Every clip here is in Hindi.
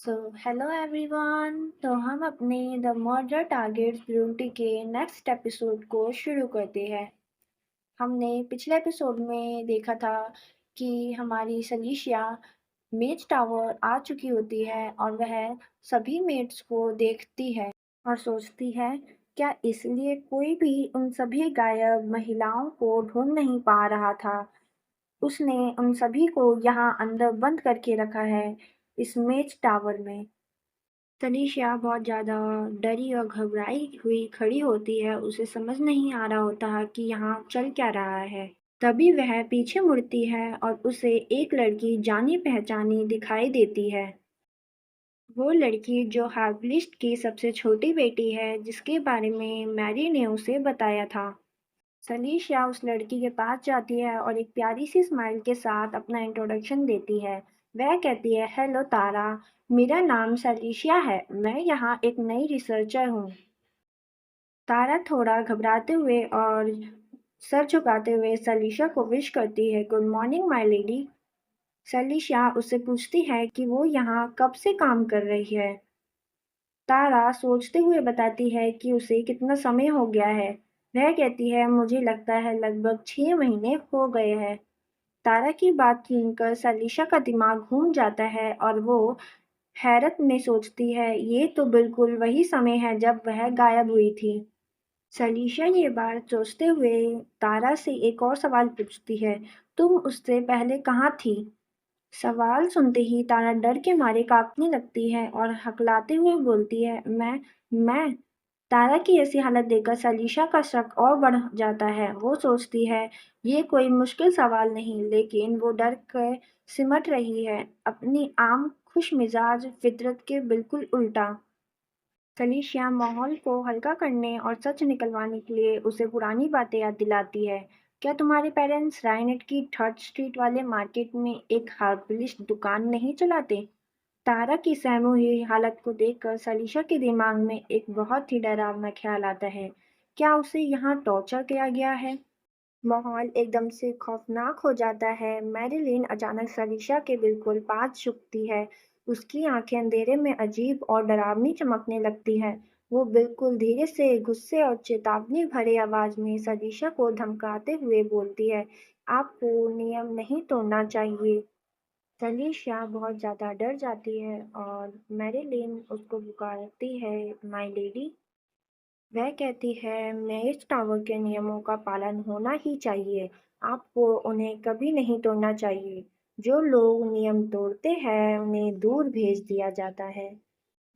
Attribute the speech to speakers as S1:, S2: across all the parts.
S1: So hello everyone. तो हम अपने द मर्डर टारगेट्स ब्यूटी के नेक्स्ट एपिसोड को शुरू करते हैं। हमने पिछले एपिसोड में देखा था कि हमारी सलीशिया मेज टावर आ चुकी होती है और वह सभी मेट्स को देखती है और सोचती है, क्या इसलिए कोई भी उन सभी गायब महिलाओं को ढूंढ नहीं पा रहा था। उसने उन सभी को यहाँ अंदर बंद करके रखा है, इस मेज टावर में। तनीषा बहुत ज़्यादा डरी और घबराई हुई खड़ी होती है। उसे समझ नहीं आ रहा होता कि यहाँ चल क्या रहा है। तभी वह पीछे मुड़ती है और उसे एक लड़की जानी पहचानी दिखाई देती है। वो लड़की जो हार्वलिस्ट की सबसे छोटी बेटी है, जिसके बारे में मैरी ने उसे बताया था। सलीशा उस लड़की के पास जाती है और एक प्यारी सी स्माइल के साथ अपना इंट्रोडक्शन देती है। वह कहती है, हेलो तारा, मेरा नाम सलीशिया है। मैं यहाँ एक नई रिसर्चर हूँ। तारा थोड़ा घबराते हुए और सर झुकाते हुए सलीशा को विश करती है, good morning my lady. Salisha उससे पूछती है कि वो यहाँ कब से काम कर रही है। तारा सोचते हुए बताती है कि उसे कितना समय हो गया है। वह कहती है, मुझे लगता है लगभग 6 महीने हो गए हैं। तारा की बात सुनकर सलीशा का दिमाग घूम जाता है और वो हैरत में सोचती है, ये तो बिल्कुल वही समय है जब वह गायब हुई थी। सलीशा ये बात सोचते हुए तारा से एक और सवाल पूछती है, तुम उससे पहले कहाँ थी? सवाल सुनते ही तारा डर के मारे कांपने लगती है और हकलाते हुए बोलती है, मैं। तारा की ऐसी हालत देखकर सलीशा का शक और बढ़ जाता है। वो सोचती है, ये कोई मुश्किल सवाल नहीं, लेकिन वो डर कर सिमट रही है, अपनी आम खुश मिजाज फितरत के बिल्कुल उल्टा। फelicia माहौल को हल्का करने और सच निकलवाने के लिए उसे पुरानी बातें याद दिलाती है। क्या तुम्हारे पेरेंट्स रायनेट की थर्ड स्ट्रीट वाले मार्केट में एक हर्बलिस्ट दुकान नहीं चलाते? तारा की सहमी हुई हालत को देखकर सलीशा के दिमाग में एक बहुत ही डरावना ख्याल आता है। क्या उसे यहाँ टॉर्चर किया गया है? माहौल एकदम से खौफनाक हो जाता है। मैरिलिन अचानक सलीशा के बिल्कुल पास झुकती है। उसकी आंखें अंधेरे में अजीब और डरावनी चमकने लगती हैं। वो बिल्कुल धीरे से गुस्से और चेतावनी भरे आवाज में सलीशा को धमकाते हुए बोलती है, आपको नियम नहीं तोड़ना चाहिए। सलीशा बहुत ज़्यादा डर जाती है और मैरिलिन उसको पुकारती है, माय लेडी। वह कहती है, मेष टावर के नियमों का पालन होना ही चाहिए। आपको उन्हें कभी नहीं तोड़ना चाहिए। जो लोग नियम तोड़ते हैं उन्हें दूर भेज दिया जाता है।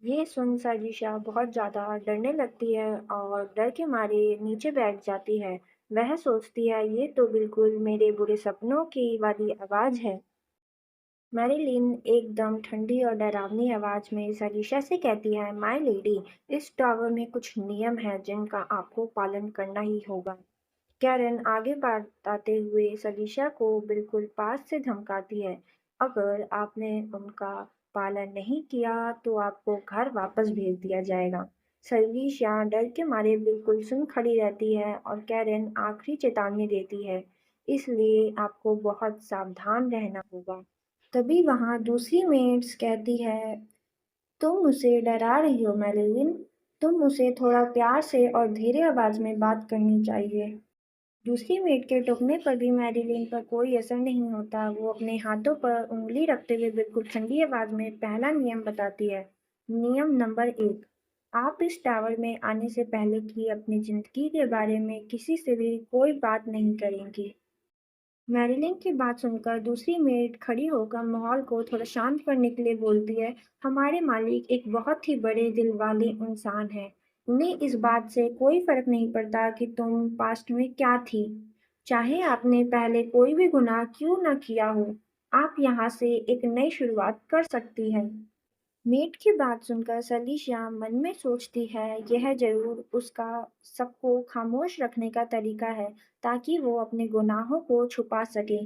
S1: ये सुन साजिशा बहुत ज़्यादा डरने लगती है और डर के मारे नीचे बैठ जाती है। वह सोचती है, ये तो बिल्कुल मेरे बुरे सपनों की वाली आवाज़ है। मैरिलिन एकदम ठंडी और डरावनी आवाज में सलीशा से कहती है, माय लेडी, इस टावर में कुछ नियम हैं जिनका आपको पालन करना ही होगा। कैरन आगे बताते हुए सलीशा को बिल्कुल पास से धमकाती है, अगर आपने उनका पालन नहीं किया तो आपको घर वापस भेज दिया जाएगा। सलीशा डर के मारे बिल्कुल सुन खड़ी रहती है और कैरन आखिरी चेतावनी देती है, इसलिए आपको बहुत सावधान रहना होगा। तभी वहां दूसरी मेड्स कहती है, तुम उसे डरा रही हो मैरिलिन। तुम उसे थोड़ा प्यार से और धीरे आवाज में बात करनी चाहिए। दूसरी मेड के टोकने पर भी मैरिलिन पर कोई असर नहीं होता। वो अपने हाथों पर उंगली रखते हुए बिल्कुल ठंडी आवाज में पहला नियम बताती है। नियम नंबर 1, आप इस टावर में आने से पहले की अपनी जिंदगी के बारे में किसी से भी कोई बात नहीं करेंगी। मैरिलिन की बात सुनकर दूसरी मेड खड़ी होकर माहौल को थोड़ा शांत करने के लिए बोलती है, हमारे मालिक एक बहुत ही बड़े दिल वाले इंसान हैं। उन्हें इस बात से कोई फर्क नहीं पड़ता कि तुम पास्ट में क्या थी। चाहे आपने पहले कोई भी गुनाह क्यों न किया हो, आप यहाँ से एक नई शुरुआत कर सकती हैं। मेट की बात सुनकर सलीशा मन में सोचती है, यह जरूर उसका सबको खामोश रखने का तरीका है, ताकि वो अपने गुनाहों को छुपा सके।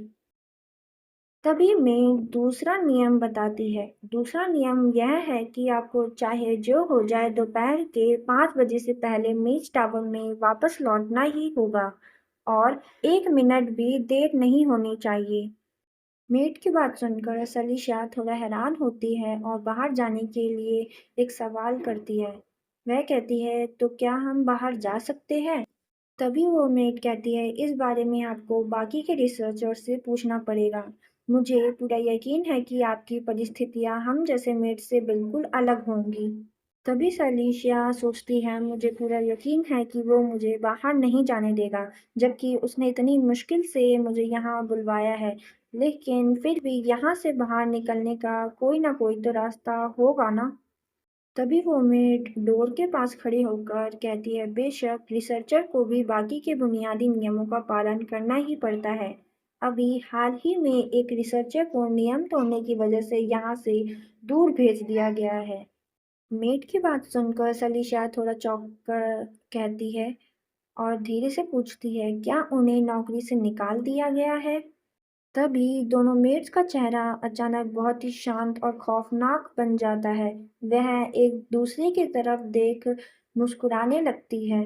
S1: तभी मेट दूसरा नियम बताती है। दूसरा नियम यह है कि आपको चाहे जो हो जाए दोपहर के 5 बजे से पहले मेज टावर में वापस लौटना ही होगा और 1 मिनट भी देर नहीं होनी चाहिए। मेड की बात सुनकर सलीशा थोड़ा हैरान होती है और बाहर जाने के लिए एक सवाल करती है। वह कहती है, तो क्या हम बाहर जा सकते हैं? तभी वो मेड कहती है, इस बारे में आपको बाकी के रिसर्चर से पूछना पड़ेगा। मुझे पूरा यकीन है कि आपकी परिस्थितियां हम जैसे मेड से बिल्कुल अलग होंगी। तभी सलीशिया सोचती है, मुझे पूरा यकीन है कि वो मुझे बाहर नहीं जाने देगा, जबकि उसने इतनी मुश्किल से मुझे यहाँ बुलवाया है। लेकिन फिर भी यहाँ से बाहर निकलने का कोई ना कोई तो रास्ता होगा ना। तभी वो मेड डोर के पास खड़ी होकर कहती है, बेशक रिसर्चर को भी बाकी के बुनियादी नियमों का पालन करना ही पड़ता है। अभी हाल ही में एक रिसर्चर को नियम तोड़ने की वजह से यहाँ से दूर भेज दिया गया है। मेड की बात सुनकर सलीशा थोड़ा चौंक कर कहती है और धीरे से पूछती है, क्या उन्हें नौकरी से निकाल दिया गया है? तभी दोनों मेड्स का चेहरा अचानक बहुत ही शांत और खौफनाक बन जाता है। वह एक दूसरे की तरफ देख मुस्कुराने लगती है।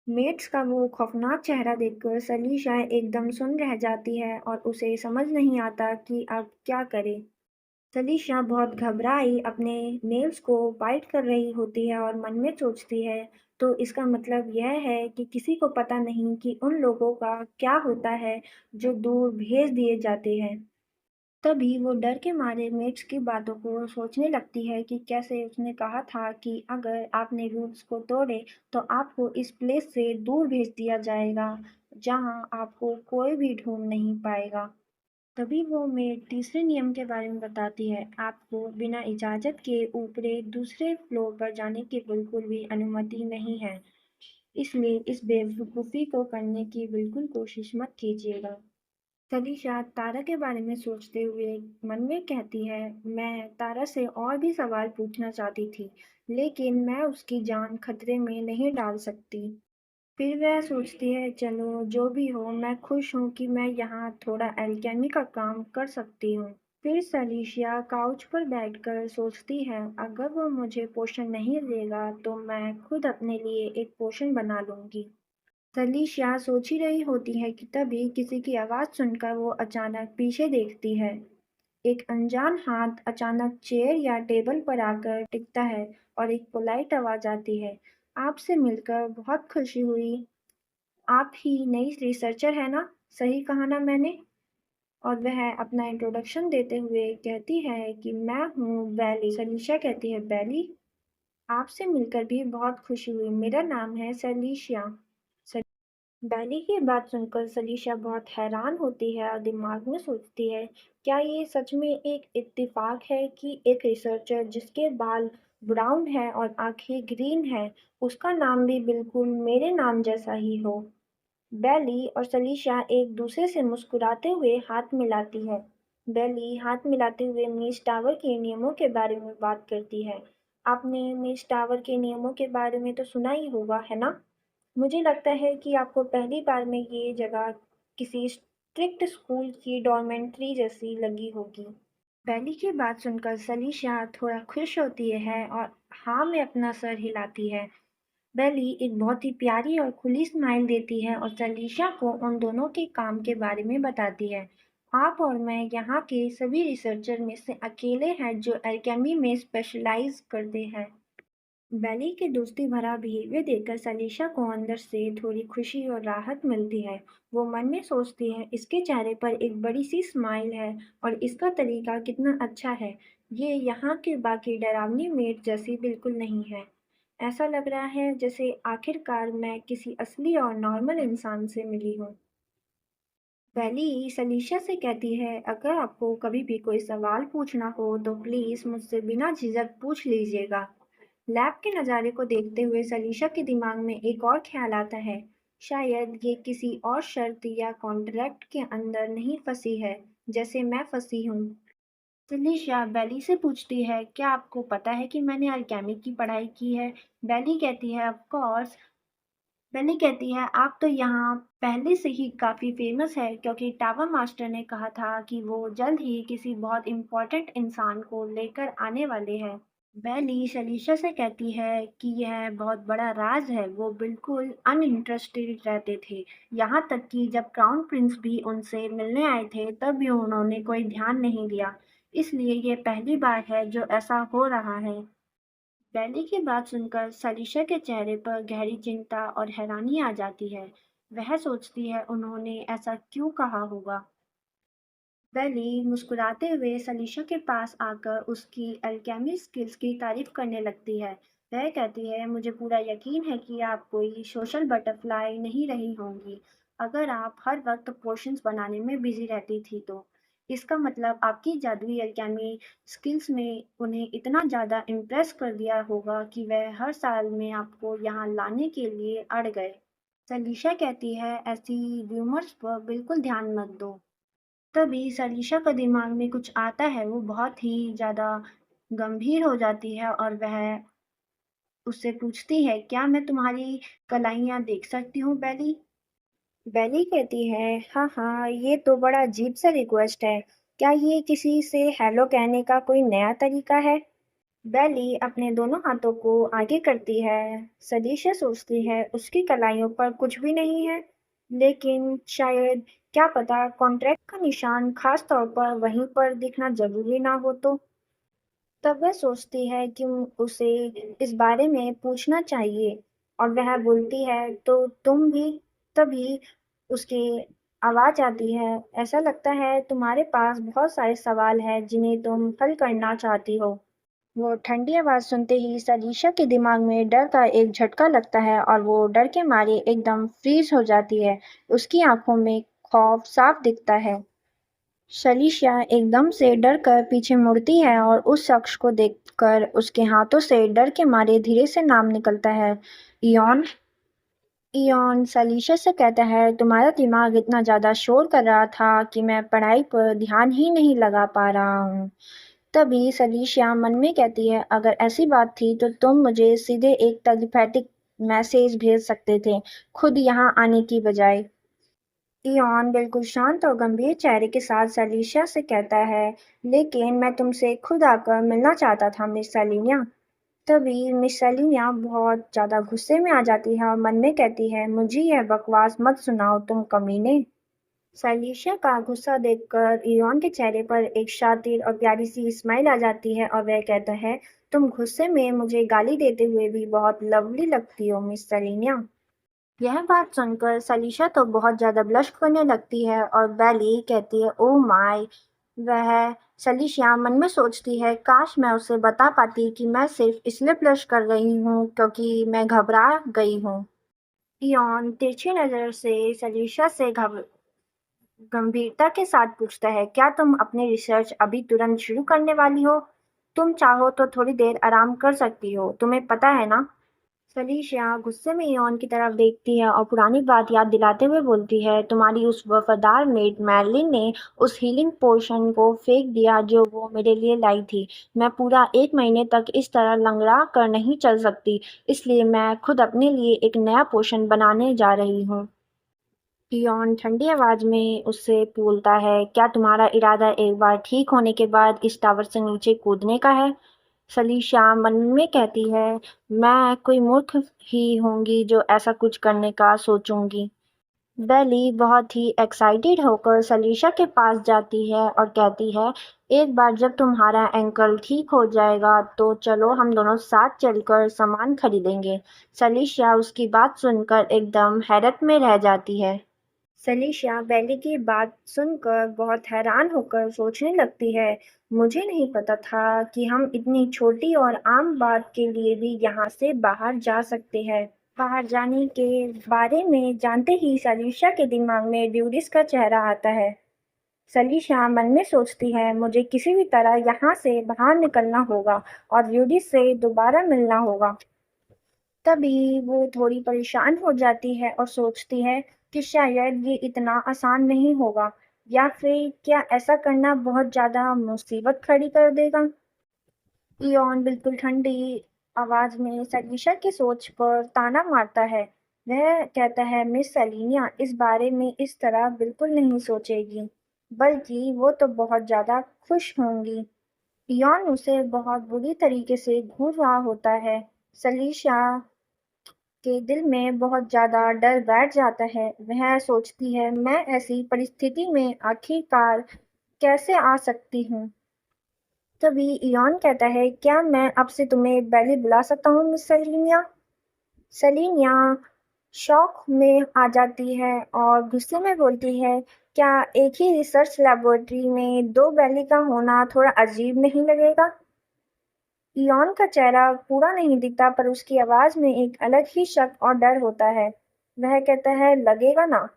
S1: मेड्स का वो खौफनाक चेहरा देखकर सलीशा एकदम सुन्न रह जाती है और उसे समझ नहीं आता कि अब क्या करे। सलीशा बहुत घबराई अपने नेल्स को बाइट कर रही होती है और मन में सोचती है, तो इसका मतलब यह है कि किसी को पता नहीं कि उन लोगों का क्या होता है जो दूर भेज दिए जाते हैं। तभी वो डर के मारे मेट्स की बातों को सोचने लगती है कि कैसे उसने कहा था कि अगर आपने रूल्स को तोड़े तो आपको इस प्लेस से दूर भेज दिया जाएगा, जहां आपको कोई भी ढूंढ नहीं पाएगा। तभी वो मेड तीसरे नियम के बारे में बताती है, आपको बिना इजाज़त के ऊपरी दूसरे फ्लोर पर जाने की बिल्कुल भी अनुमति नहीं है, इसलिए इस बेवकूफ़ी को करने की बिल्कुल कोशिश मत कीजिएगा। सलीशा तारा के बारे में सोचते हुए मन में कहती है, मैं तारा से और भी सवाल पूछना चाहती थी, लेकिन मैं उसकी जान खतरे में नहीं डाल सकती। फिर वह सोचती है, चलो जो भी हो, मैं खुश हूँ कि मैं यहाँ थोड़ा एल्केमी का काम कर सकती हूँ। फिर सलीशिया काउच पर बैठकर सोचती है, अगर वो मुझे पोषण नहीं देगा तो मैं खुद अपने लिए एक पोषण बना लूँगी। सलीशिया सोच ही रही होती है कि तभी किसी की आवाज़ सुनकर वो अचानक पीछे देखती है। एक अनजान हाथ अचानक चेयर या टेबल पर आकर टिकता है और एक पोलाइट आवाज़ आती है, आपसे मिलकर बहुत खुशी हुई। आप ही नई रिसर्चर है ना? सही कहा ना मैंने? और वह अपना इंट्रोडक्शन देते हुए कहती है कि मैं हूँ बैली। सलीशा कहती है, बैली, आपसे मिलकर भी बहुत खुशी हुई। मेरा नाम है सलीशिया। बैली की बात सुनकर सलीशा बहुत हैरान होती है और दिमाग में सोचती है, क्या ये सच में एक इत्तेफाक है कि एक रिसर्चर जिसके बाल ब्राउन है और आंखें ग्रीन है, उसका नाम भी बिल्कुल मेरे नाम जैसा ही हो। बेली और सलीशा एक दूसरे से मुस्कुराते हुए हाथ मिलाती है। बेली हाथ मिलाते हुए मिस टावर के नियमों के बारे में बात करती है। आपने मिस टावर के नियमों के बारे में तो सुना ही होगा, है ना? मुझे लगता है कि आपको पहली बार में ये जगह किसी स्ट्रिक्ट स्कूल की डॉर्मेंट्री जैसी लगी होगी। बेली की बात सुनकर सलीशा थोड़ा खुश होती है और हाँ में अपना सर हिलाती है। बेली एक बहुत ही प्यारी और खुली स्माइल देती है और सलीशा को उन दोनों के काम के बारे में बताती है। आप और मैं यहाँ के सभी रिसर्चर में से अकेले हैं जो एल्केमी में स्पेशलाइज करते हैं। बेली के दोस्ती भरा बिहेवियर देखकर सलीशा को अंदर से थोड़ी खुशी और राहत मिलती है। वो मन में सोचती है, इसके चेहरे पर एक बड़ी सी स्माइल है और इसका तरीका कितना अच्छा है। ये यहाँ के बाकी डरावनी मेड जैसी बिल्कुल नहीं है। ऐसा लग रहा है जैसे आखिरकार मैं किसी असली और नॉर्मल इंसान से मिली हूँ। बेली सलीशा से कहती है, अगर आपको कभी भी कोई सवाल पूछना हो तो प्लीज़ मुझसे बिना झिझक पूछ लीजिएगा। लैब के नज़ारे को देखते हुए सलीशा के दिमाग में एक और ख्याल आता है, शायद ये किसी और शर्त या कॉन्ट्रैक्ट के अंदर नहीं फंसी है, जैसे मैं फंसी हूँ। सलीशा बेली से पूछती है, क्या आपको पता है कि मैंने अल्केमी की पढ़ाई की है? बेली कहती है, ऑफ कोर्स। बेली कहती है, आप तो यहाँ पहले से ही काफ़ी फेमस है क्योंकि टावर मास्टर ने कहा था कि वो जल्द ही किसी बहुत इम्पोर्टेंट इंसान को लेकर आने वाले हैं। बेली सलीशा से कहती है कि यह बहुत बड़ा राज है। वो बिल्कुल अनइंटरेस्टेड रहते थे। यहाँ तक कि जब क्राउन प्रिंस भी उनसे मिलने आए थे तब भी उन्होंने कोई ध्यान नहीं दिया। इसलिए ये पहली बार है जो ऐसा हो रहा है। बेली की बात सुनकर सलीशा के चेहरे पर गहरी चिंता और हैरानी आ जाती है। वह सोचती है उन्होंने ऐसा क्यों कहा होगा। बेली मुस्कुराते हुए सलीशा के पास आकर उसकी अल्केमी स्किल्स की तारीफ करने लगती है। वह कहती है, मुझे पूरा यकीन है कि आप कोई सोशल बटरफ्लाई नहीं रही होंगी अगर आप हर वक्त पोशंस बनाने में बिजी रहती थी तो। इसका मतलब आपकी जादुई अल्केमी स्किल्स में उन्हें इतना ज़्यादा इम्प्रेस कर दिया होगा कि वह हर साल में आपको यहाँ लाने के लिए अड़ गए। सलीशा कहती है, ऐसी रूमर्स पर बिल्कुल ध्यान मत दो। तभी सलीशा का दिमाग में कुछ आता है। वो बहुत ही ज़्यादा गंभीर हो जाती है और वह उससे पूछती है, क्या मैं तुम्हारी कलाइयाँ देख सकती हूँ बेली? बेली कहती है, हाँ हाँ, ये तो बड़ा अजीब सा रिक्वेस्ट है। क्या ये किसी से हेलो कहने का कोई नया तरीका है? बेली अपने दोनों हाथों को आगे करती है। सलीशा सोचती है उसकी कलाइयों पर कुछ भी नहीं है, लेकिन शायद, क्या पता, कॉन्ट्रैक्ट का निशान खास तौर पर वहीं पर दिखना जरूरी ना हो तो। तब वह सोचती है कि उसे इस बारे में पूछना चाहिए और वह बोलती है, तो तुम भी। तभी उसकी आवाज आती है, ऐसा लगता है तुम्हारे पास बहुत सारे सवाल हैं जिन्हें तुम हल करना चाहती हो। वो ठंडी आवाज सुनते ही सलीशा के दिमाग में डर का एक झटका लगता है और वो डर के मारे एकदम फ्रीज हो जाती है। उसकी आंखों में खौफ साफ दिखता है। सलीशा एकदम से डर कर पीछे मुड़ती है और उस शख्स को देखकर उसके हाथों से डर के मारे धीरे से नाम निकलता है, इयॉन। इयॉन सलीशा से कहता है, तुम्हारा दिमाग इतना ज्यादा शोर कर रहा था कि मैं पढ़ाई पर ध्यान ही नहीं लगा पा रहा हूँ। तभी सलीशा मन में कहती है, अगर ऐसी बात थी तो तुम मुझे सीधे एक टेलीपैथिक मैसेज भेज सकते थे, खुद यहाँ आने की बजाय। इयॉन बिल्कुल शांत और गंभीर चेहरे के साथ सलीशा से कहता है, लेकिन मैं तुमसे खुद आकर मिलना चाहता था मिस सेलिना। तभी मिस सेलिना बहुत ज्यादा गुस्से में आ जाती है और मन में कहती है, मुझे यह बकवास मत सुनाओ तुम कमीने। सलीशा का गुस्सा देखकर इयॉन के चेहरे पर एक शातिर और प्यारी सी स्माइल आ जाती है और वह कहता है, तुम गुस्से में मुझे गाली देते हुए भी बहुत लवली लगती हो मिस सेलिना। यह बात सुनकर सलीशा तो बहुत ज्यादा ब्लश करने लगती है और बेली कहती है, ओह माय। वह सलीशा मन में सोचती है, काश मैं उसे बता पाती कि मैं सिर्फ इसलिए ब्लश कर रही हूँ क्योंकि मैं घबरा गई हूँ। इयॉन तिरछी नजर से सलीशा से गंभीरता के साथ पूछता है, क्या तुम अपनी रिसर्च अभी तुरंत शुरू करने वाली हो? तुम चाहो तो थोड़ी देर आराम कर सकती हो, तुम्हें पता है ना। सलीशा गुस्से में इयॉन की तरफ देखती है और पुरानी बात याद दिलाते हुए बोलती है, तुम्हारी उस वफादार मेड मैरलिन ने उस हीलिंग पोशन को फेंक दिया जो वो मेरे लिए लाई थी। मैं पूरा 1 महीने तक इस तरह लंगड़ा कर नहीं चल सकती, इसलिए मैं खुद अपने लिए एक नया पोशन बनाने जा रही हूँ। इयॉन ठंडी आवाज में उससे बोलता है, क्या तुम्हारा इरादा एक बार ठीक होने के बाद इस टावर से नीचे कूदने का है? सलीशा मन में कहती है, मैं कोई मूर्ख ही होंगी जो ऐसा कुछ करने का सोचूंगी। बेली बहुत ही एक्साइटेड होकर सलीशा के पास जाती है और कहती है, एक बार जब तुम्हारा एंकल ठीक हो जाएगा तो चलो हम दोनों साथ चलकर सामान खरीदेंगे। सलीशा उसकी बात सुनकर एकदम हैरत में रह जाती है। सलीशा बेली की बात सुनकर बहुत हैरान होकर सोचने लगती है, मुझे नहीं पता था कि हम इतनी छोटी और आम बात के लिए भी यहाँ से बाहर जा सकते हैं। बाहर जाने के बारे में जानते ही सलीशा के दिमाग में ड्यूडिस का चेहरा आता है। सलीशा मन में सोचती है, मुझे किसी भी तरह यहाँ से बाहर निकलना होगा और ड्यूडिस से दोबारा मिलना होगा। तभी वो थोड़ी परेशान हो जाती है और सोचती है कि शायद ये इतना आसान नहीं होगा, या फिर क्या ऐसा करना बहुत ज़्यादा मुसीबत खड़ी कर देगा। इयॉन बिल्कुल ठंडी आवाज में सलीशा की सोच पर ताना मारता है। वह कहता है, मिस सेलिना इस बारे में इस तरह बिल्कुल नहीं सोचेगी, बल्कि वो तो बहुत ज़्यादा खुश होंगी। इयॉन उसे बहुत बुरी तरीके से घूर रहा होता है। सलीशा के दिल में बहुत ज़्यादा डर बैठ जाता है। वह सोचती है, मैं ऐसी परिस्थिति में आखिरकार कैसे आ सकती हूँ। तभी इयॉन कहता है, क्या मैं अब से तुम्हें बैली बुला सकता हूँ मिस सेलिनिया? सेलिनिया शॉक में आ जाती है और गुस्से में बोलती है, क्या एक ही रिसर्च लैबोरेटरी में दो बैली का होना थोड़ा अजीब नहीं लगेगा? इयॉन का चेहरा पूरा नहीं दिखता पर उसकी आवाज में एक अलग ही शक और डर होता है। वह कहता है, लगेगा ना?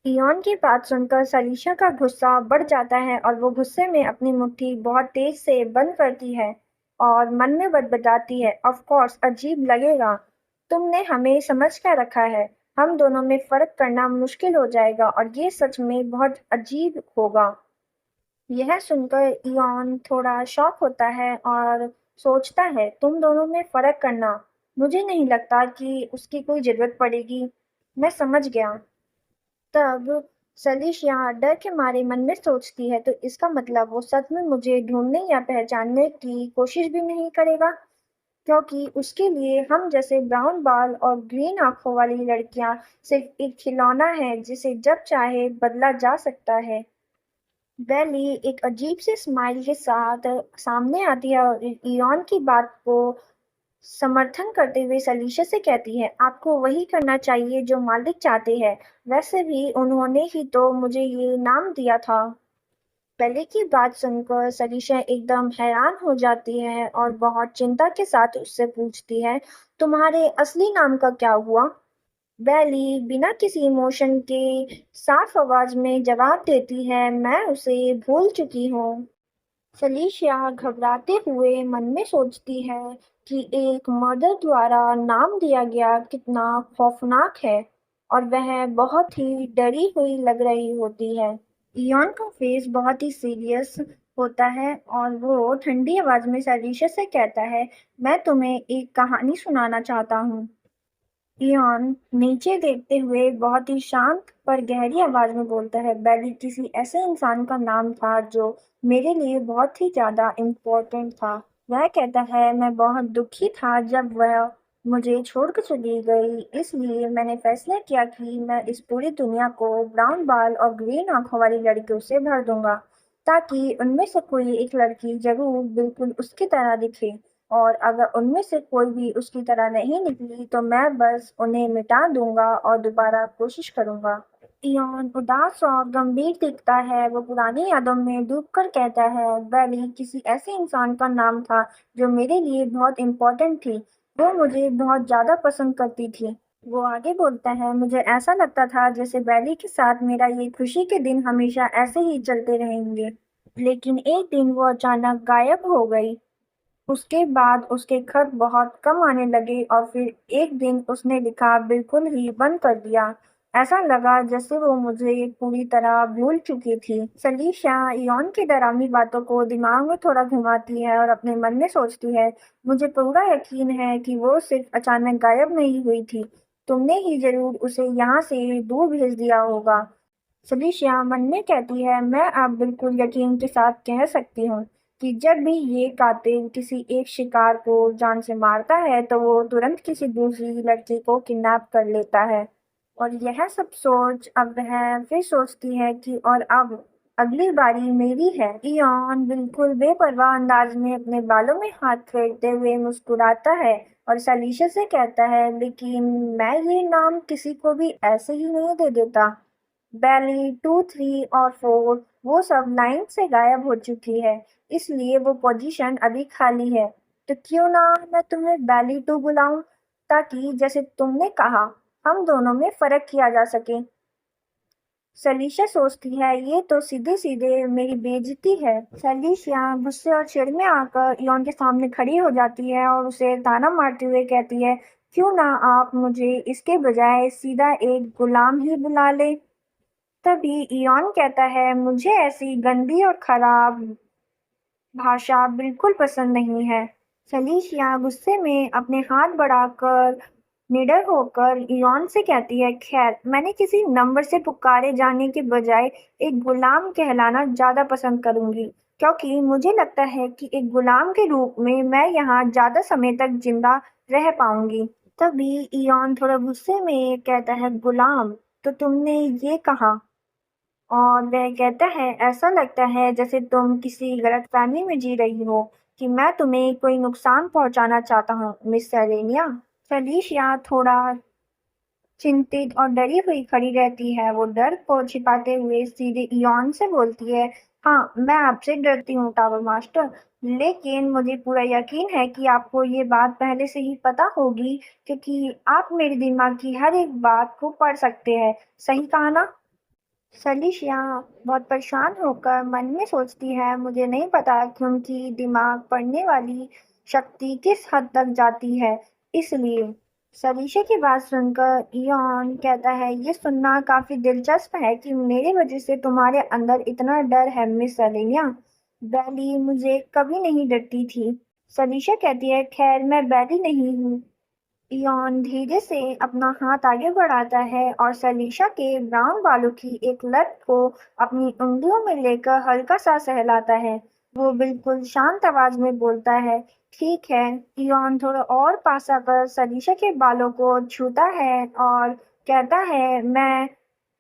S1: इयॉन की बात सुनकर सलीशा का गुस्सा बढ़ जाता है और वो गुस्से में अपनी मुट्ठी बहुत तेज से बंद करती है और मन में बड़बड़ाती है, ऑफ कोर्स अजीब लगेगा। तुमने हमें समझ क्या रखा है? हम दोनों में फर्क करना मुश्किल हो जाएगा और ये सच में बहुत अजीब होगा। यह सुनकर इयॉन थोड़ा शॉक होता है और सोचता है, तुम दोनों में फर्क करना? मुझे नहीं लगता कि उसकी कोई जरूरत पड़ेगी। मैं समझ गया। तब सलिश यहाँ डर के मारे मन में सोचती है, तो इसका मतलब वो सच में मुझे ढूंढने या पहचानने की कोशिश भी नहीं करेगा, क्योंकि उसके लिए हम जैसे ब्राउन बाल और ग्रीन आंखों वाली लड़कियां सिर्फ एक खिलौना है जिसे जब चाहे बदला जा सकता है। बेली एक अजीब से स्माइल के साथ सामने आती है और इयॉन की बात को समर्थन करते हुए सलीशा से कहती है, आपको वही करना चाहिए जो मालिक चाहते हैं। वैसे भी उन्होंने ही तो मुझे ये नाम दिया था। बेली की बात सुनकर सलीशा एकदम हैरान हो जाती है और बहुत चिंता के साथ उससे पूछती है, तुम्हारे असली नाम का क्या हुआ? बेली बिना किसी इमोशन के साफ आवाज में जवाब देती है, मैं उसे भूल चुकी हूँ। फेलिशिया घबराते हुए मन में सोचती है कि एक मर्डर द्वारा नाम दिया गया कितना खौफनाक है और वह बहुत ही डरी हुई लग रही होती है। इयॉन का फेस बहुत ही सीरियस होता है और वो ठंडी आवाज में सेलिशा से कहता है, मैं तुम्हें एक कहानी सुनाना चाहता हूँ। इयान नीचे देखते हुए बहुत ही शांत पर गहरी आवाज में बोलता है, बेली किसी ऐसे इंसान का नाम था जो मेरे लिए बहुत ही ज्यादा इम्पोर्टेंट था। वह कहता है, मैं बहुत दुखी था जब वह मुझे छोड़कर चली गई, इसलिए मैंने फैसला किया कि मैं इस पूरी दुनिया को ब्राउन बाल और ग्रीन आंखों वाली लड़कियों से भर दूंगा, ताकि उनमें से कोई एक लड़की जरूर बिल्कुल उसकी तरह दिखे, और अगर उनमें से कोई भी उसकी तरह नहीं निकली तो मैं बस उन्हें मिटा दूंगा और दोबारा कोशिश करूंगा। इयान उदास और गंभीर दिखता है। वो पुरानी यादों में डूबकर कहता है, बेली किसी ऐसे इंसान का नाम था जो मेरे लिए बहुत इम्पोर्टेंट थी। वो मुझे बहुत ज्यादा पसंद करती थी। वो आगे बोलता है, मुझे ऐसा लगता था जैसे बेली के साथ मेरा ये खुशी के दिन हमेशा ऐसे ही चलते रहेंगे। लेकिन एक दिन वो अचानक गायब हो गई। उसके बाद उसके खत बहुत कम आने लगे और फिर एक दिन उसने लिखा बिल्कुल ही बंद कर दिया। ऐसा लगा जैसे वो मुझे पूरी तरह भूल चुकी थी। सलीशा इयॉन की डरावनी बातों को दिमाग में थोड़ा घुमाती है और अपने मन में सोचती है, मुझे पूरा यकीन है कि वो सिर्फ अचानक गायब नहीं हुई थी। तुमने ही जरूर उसे यहाँ से दूर भेज दिया होगा। सलीशिया मन में कहती है, मैं अब बिल्कुल यकीन के साथ कह सकती हूँ कि जब भी ये कातिल किसी एक शिकार को जान से मारता है तो वो तुरंत किसी दूसरी लड़की को किडनैप कर लेता है। और यह सब सोच अब वह फिर सोचती है कि और अब अगली बारी मेरी है। इयान बिल्कुल बेपरवाह अंदाज में अपने बालों में हाथ फेरते हुए मुस्कुराता है और सलीशा से कहता है, लेकिन मैं ये नाम किसी को भी ऐसे ही नहीं दे देता। बैली 2, 3 और 4 वो सब लाइन से गायब हो चुकी है, इसलिए वो पोजीशन अभी खाली है। तो क्यों ना मैं तुम्हें बैली 2 बुलाऊं, ताकि जैसे तुमने कहा हम दोनों में फर्क किया जा सके। सलीशा सोचती है, ये तो सीधे सीधे मेरी बेइज्जती है। सलीशा गुस्से और चिढ़ में आकर इयॉन के सामने खड़ी हो जाती है और उसे ताना मारते हुए कहती है, क्यों ना आप मुझे इसके बजाय सीधा एक गुलाम ही बुला ले। तभी इयॉन कहता है, मुझे ऐसी गंदी और खराब भाषा बिल्कुल पसंद नहीं है। फेलिशिया गुस्से में अपने हाथ बढ़ाकर निडर होकर इयॉन से कहती है, खैर मैंने किसी नंबर से पुकारे जाने के बजाय एक गुलाम कहलाना ज्यादा पसंद करूंगी। क्योंकि मुझे लगता है कि एक गुलाम के रूप में मैं यहाँ ज़्यादा समय तक जिंदा रह पाऊंगी। तभी इयॉन थोड़ा गुस्से में कहता है, गुलाम? तो तुमने ये कहा? और वह कहता है, ऐसा लगता है जैसे तुम किसी गलतफहमी में जी रही हो कि मैं तुम्हें कोई नुकसान पहुंचाना चाहता हूँ, मिस सेलेनिया। फेलिशिया थोड़ा चिंतित और डरी हुई खड़ी रहती है। वो डर को छिपाते हुए सीधे इयॉन से बोलती है, हाँ, मैं आपसे डरती हूँ टावर मास्टर, लेकिन मुझे पूरा यकीन है कि आपको ये बात पहले से ही पता होगी, क्योंकि आप मेरे दिमाग की हर एक बात को पढ़ सकते हैं। सही कहा ना? सलिशिया बहुत परेशान होकर मन में सोचती है, मुझे नहीं पता कि उनकी दिमाग पढ़ने वाली शक्ति किस हद तक जाती है। इसलिए सलीशा की बात सुनकर इयॉन कहता है, ये सुनना काफी दिलचस्प है कि मेरी वजह से तुम्हारे अंदर इतना डर है, मिस सेलेनिया। बैली मुझे कभी नहीं डरती थी। सलीशा कहती है, खैर, मैं बैली नहीं हूँ। इयॉन धीरे से अपना हाथ आगे बढ़ाता है और सलीशा के ब्राउन बालों की एक लट को अपनी उंगलियों में लेकर हल्का सा सहलाता है। वो बिल्कुल शांत आवाज में बोलता है, ठीक है। इयॉन थोड़ा और पास आकर सलीशा के बालों को छूता है और कहता है,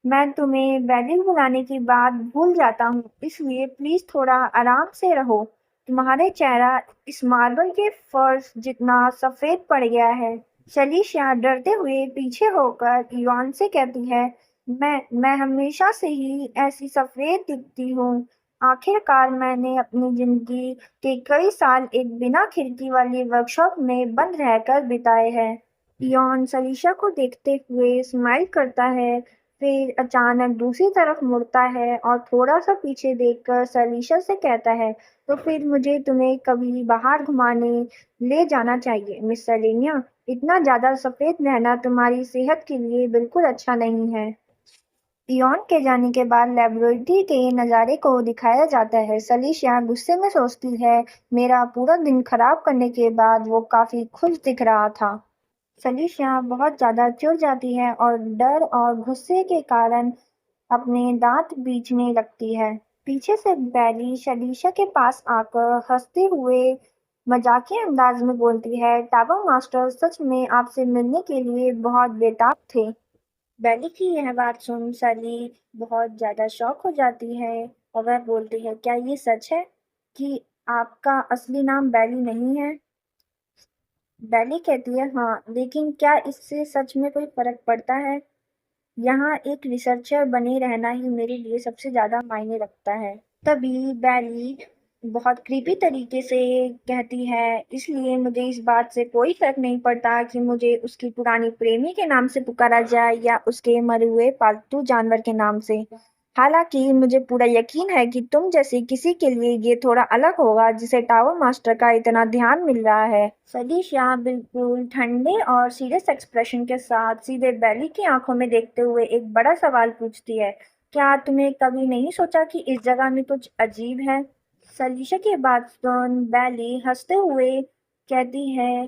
S1: मैं तुम्हें वैदिक बुलाने की बात भूल जाता हूँ, इसलिए प्लीज थोड़ा आराम से रहो। तुम्हारे चेहरा इस मार्बल के फर्श जितना सफेद पड़ गया है। शलीशा डरते हुए पीछे होकर इवान से कहती है, मैं हमेशा से ही ऐसी सफेद दिखती हूँ। आखिरकार मैंने अपनी जिंदगी के कई साल एक बिना खिड़की वाली वर्कशॉप में बंद रहकर बिताए हैं। यॉन सलीशा को देखते हुए स्माइल करता है, फिर अचानक दूसरी तरफ मुड़ता है और थोड़ा सा पीछे देखकर सलीशा से कहता है, तो फिर मुझे तुम्हें कभी बाहर घुमाने ले जाना चाहिए, मिस सेलेनिया। इतना ज्यादा सफेद रहना तुम्हारी सेहत के लिए बिल्कुल अच्छा नहीं है। इयॉन के जाने के बाद लेबोरेटरी के नज़ारे को दिखाया जाता है। सलीशा गुस्से में सोचती है, मेरा पूरा दिन खराब करने के बाद वो काफी खुश दिख रहा था। सलीशा बहुत ज्यादा चिढ़ जाती है और डर और गुस्से के कारण अपने दांत बीचने लगती है। पीछे से बैली सलीशा के पास आकर हंसते हुए मजाकिया अंदाज में बोलती है, टावर मास्टर सच में आपसे मिलने के लिए बहुत बेताब थे। बैली की यह बात सुन सली बहुत ज्यादा शॉक हो जाती है और वह बोलती है, क्या ये सच है कि आपका असली नाम बैली नहीं है? बैली कहती है, हाँ, लेकिन क्या इससे सच में कोई फर्क पड़ता है? यहाँ एक रिसर्चर बने रहना ही मेरे लिए सबसे ज्यादा मायने रखता है। तभी बैली बहुत क्रीपी तरीके से कहती है, इसलिए मुझे इस बात से कोई फर्क नहीं पड़ता कि मुझे उसकी पुरानी प्रेमी के नाम से पुकारा जाए या उसके मरे हुए पालतू जानवर के नाम से। हालांकि मुझे पूरा यकीन है कि तुम जैसे किसी के लिए ये थोड़ा अलग होगा, जिसे टावर मास्टर का इतना ध्यान मिल रहा है। फलिशिया बिल्कुल ठंडे और सीरियस एक्सप्रेशन के साथ सीधे बैली की आंखों में देखते हुए एक बड़ा सवाल पूछती है, क्या तुमने कभी नहीं सोचा कि इस जगह में कुछ अजीब है? सलीशा की बात सुन बैली हंसते हुए कहती है,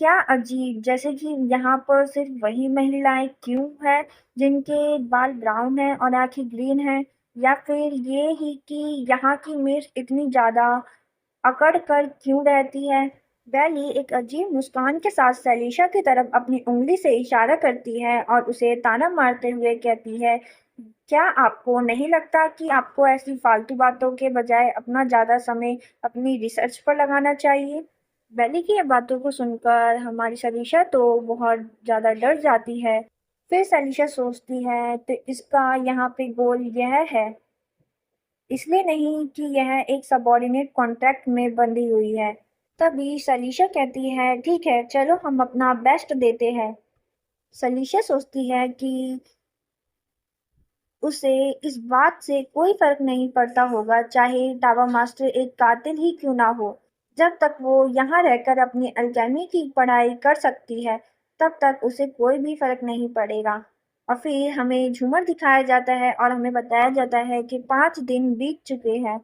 S1: क्या अजीब? जैसे कि यहाँ पर सिर्फ वही महिलाएं क्यों हैं जिनके बाल ब्राउन हैं और आंखें ग्रीन हैं, या फिर ये ही कि यहाँ की मिर्च इतनी ज्यादा अकड़ कर क्यों रहती है? बैली एक अजीब मुस्कान के साथ सलीशा की तरफ अपनी उंगली से इशारा करती है और उसे ताना मारते हुए कहती है, क्या आपको नहीं लगता कि आपको ऐसी फालतू बातों के बजाय अपना ज्यादा समय अपनी रिसर्च पर लगाना चाहिए? बैली की ये बातों को सुनकर हमारी सलीशा तो बहुत ज्यादा डर जाती है। फिर सलीशा सोचती है, तो इसका यहाँ पे गोल यह है, इसलिए नहीं कि यह एक सबॉर्डिनेट कॉन्ट्रैक्ट में बंधी हुई है। तभी सलीशा कहती है, ठीक है, चलो हम अपना बेस्ट देते हैं। सलीशा सोचती है कि उसे इस बात से कोई फर्क नहीं पड़ता होगा, चाहे टावर मास्टर एक कातिल ही क्यों ना हो। जब तक वो यहाँ रहकर अपनी अलकेमी की पढ़ाई कर सकती है, तब तक उसे कोई भी फर्क नहीं पड़ेगा। और फिर हमें झूमर दिखाया जाता है और हमें बताया जाता है कि 5 दिन बीत चुके हैं।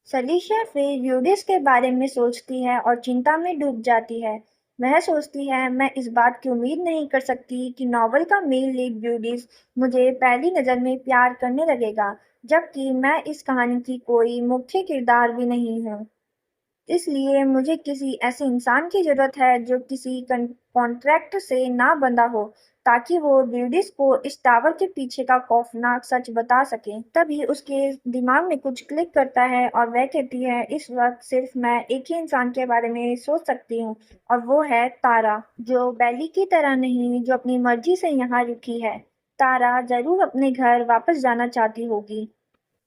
S1: सलीशा फिर यूडिस के बारे में सोचती है और चिंता में डूब जाती है। वह सोचती है, मैं इस बात की उम्मीद नहीं कर सकती कि नॉवल का मेन लीड यूडिस मुझे पहली नज़र में प्यार करने लगेगा। जबकि मैं इस कहानी की कोई मुख्य किरदार भी नहीं हूँ। इसलिए मुझे किसी ऐसे इंसान की ज़रूरत है जो किसी कॉन्ट्रैक्ट से ना बंधा हो, ताकि वो ब्यूडिस को इस टावर के पीछे का खौफनाक सच बता सके। तभी उसके दिमाग में कुछ क्लिक करता है और वह कहती है, इस वक्त सिर्फ मैं एक ही इंसान के बारे में सोच सकती हूँ, और वो है तारा, जो बैली की तरह नहीं, जो अपनी मर्जी से यहाँ रुकी है। तारा जरूर अपने घर वापस जाना चाहती होगी।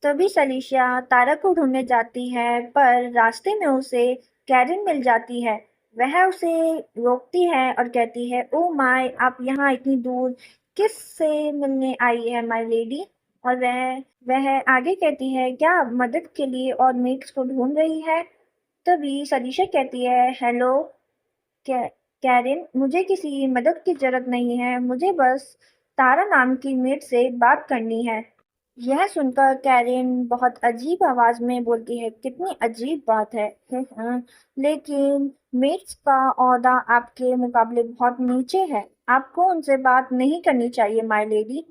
S1: तभी सलीशा तारा को ढूंढने जाती है, पर रास्ते में उसे कैरन मिल जाती है। वह उसे रोकती है और कहती है, ओ माय, आप यहाँ इतनी दूर किस से मिलने आई है माय लेडी? और वह आगे कहती है, क्या आप मदद के लिए और मेट्स को ढूंढ रही है? तभी सलीशा कहती है, हेलो कै, कैरन, मुझे किसी मदद की जरूरत नहीं है, मुझे बस तारा नाम की मेट से बात करनी है। यह सुनकर कैरेन बहुत अजीब आवाज में बोलती है, कितनी अजीब बात है। हाँ, लेकिन मेट्स का ओहदा आपके मुकाबले बहुत नीचे है, आपको उनसे बात नहीं करनी चाहिए माय लेडी।